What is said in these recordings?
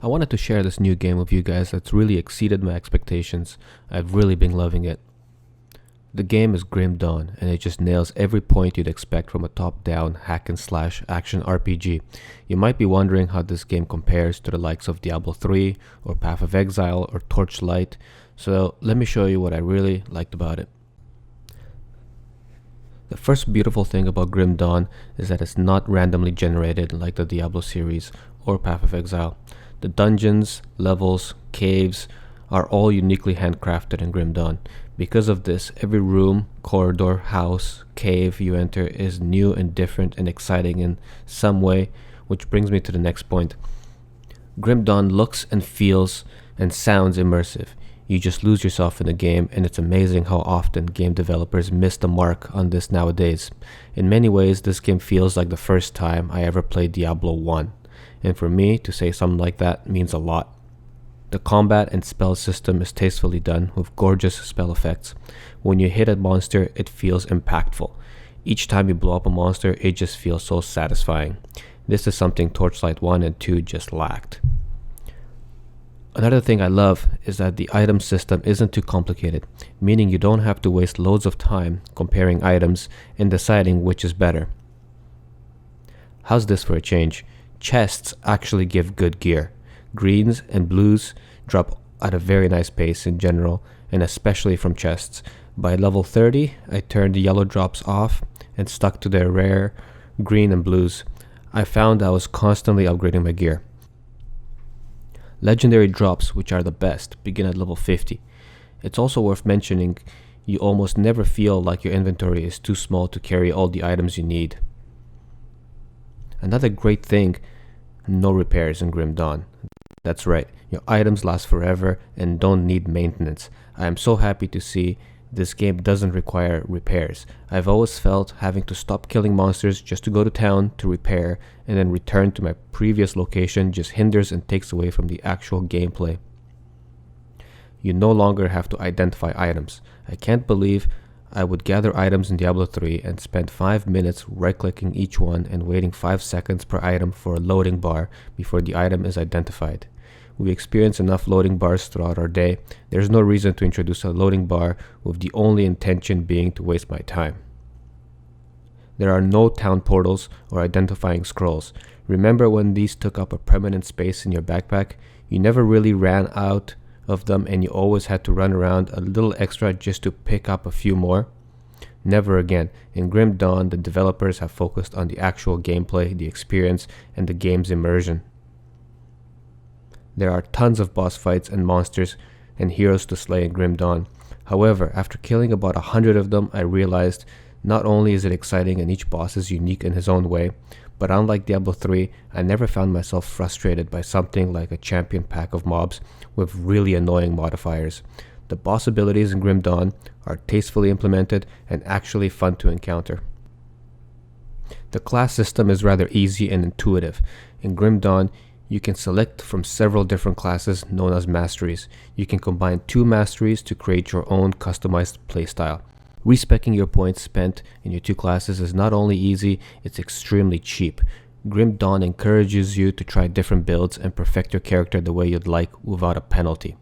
I wanted to share this new game with you guys that's really exceeded my expectations. I've really been loving it. The game is Grim Dawn, and it just nails every point you'd expect from a top-down hack-and-slash action RPG. You might be wondering how this game compares to the likes of Diablo 3, or Path of Exile, or Torchlight, so let me show you what I really liked about it. The first beautiful thing about Grim Dawn is that it's not randomly generated like the Diablo series or Path of Exile. The dungeons, levels, caves are all uniquely handcrafted in Grim Dawn. Because of this, every room, corridor, house, cave you enter is new and different and exciting in some way, which brings me to the next point. Grim Dawn looks and feels and sounds immersive. You just lose yourself in the game, and it's amazing how often game developers miss the mark on this nowadays. In many ways, this game feels like the first time I ever played Diablo 1. And for me, to say something like that means a lot. The combat and spell system is tastefully done with gorgeous spell effects. When you hit a monster, it feels impactful. Each time you blow up a monster, it just feels so satisfying. This is something Torchlight 1 and 2 just lacked. Another thing I love is that the item system isn't too complicated, meaning you don't have to waste loads of time comparing items and deciding which is better. How's this for a change? Chests actually give good gear. Greens and blues drop at a very nice pace in general, and especially from chests. By level 30, I turned the yellow drops off and stuck to their rare green and blues. I found I was constantly upgrading my gear. Legendary drops, which are the best, begin at level 50. It's also worth mentioning you almost never feel like your inventory is too small to carry all the items you need. Another great thing, no repairs in Grim Dawn. That's right, your items last forever and don't need maintenance. I am so happy to see this game doesn't require repairs. I've always felt having to stop killing monsters just to go to town to repair and then return to my previous location just hinders and takes away from the actual gameplay. You no longer have to identify items. I can't believe I would gather items in Diablo 3 and spend 5 minutes right-clicking each one and waiting 5 seconds per item for a loading bar before the item is identified. We experience enough loading bars throughout our day. There's no reason to introduce a loading bar with the only intention being to waste my time. There are no town portals or identifying scrolls. Remember when these took up a permanent space in your backpack? You never really ran out of them and you always had to run around a little extra just to pick up a few more? Never again. In Grim Dawn, the developers have focused on the actual gameplay, the experience, and the game's immersion. There are tons of boss fights and monsters and heroes to slay in Grim Dawn. However, after killing about 100 of them, I realized not only is it exciting and each boss is unique in his own way, but unlike Diablo 3, I never found myself frustrated by something like a champion pack of mobs with really annoying modifiers. The boss abilities in Grim Dawn are tastefully implemented and actually fun to encounter. The class system is rather easy and intuitive. In Grim Dawn, you can select from several different classes known as masteries. You can combine 2 masteries to create your own customized playstyle. Respeccing your points spent in your 2 classes is not only easy, it's extremely cheap. Grim Dawn encourages you to try different builds and perfect your character the way you'd like without a penalty.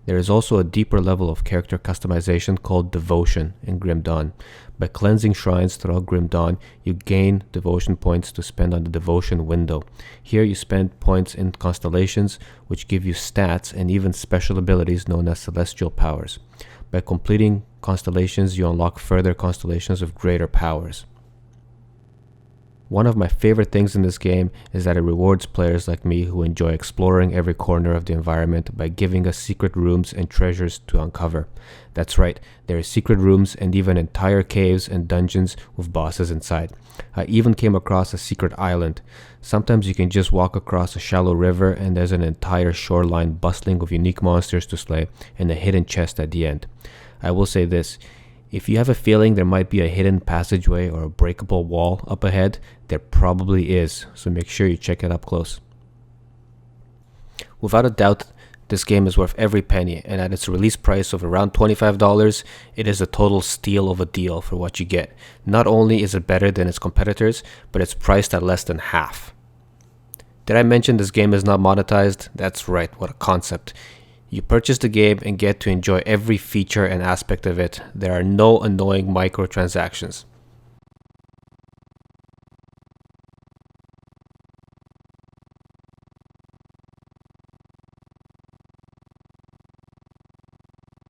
There is also a deeper level of character customization called Devotion in Grim Dawn. By cleansing shrines throughout Grim Dawn, you gain devotion points to spend on the devotion window. Here you spend points in constellations, which give you stats and even special abilities known as celestial powers. By completing constellations, you unlock further constellations of greater powers. One of my favorite things in this game is that it rewards players like me who enjoy exploring every corner of the environment by giving us secret rooms and treasures to uncover. That's right, there are secret rooms and even entire caves and dungeons with bosses inside. I even came across a secret island. Sometimes you can just walk across a shallow river and there's an entire shoreline bustling with unique monsters to slay and a hidden chest at the end. I will say this. If you have a feeling there might be a hidden passageway or a breakable wall up ahead, there probably is, so make sure you check it up close. Without a doubt, this game is worth every penny, and at its release price of around $25, it is a total steal of a deal for what you get. Not only is it better than its competitors, but it's priced at less than half. Did I mention this game is not monetized? That's right, what a concept. You purchase the game and get to enjoy every feature and aspect of it. There are no annoying microtransactions.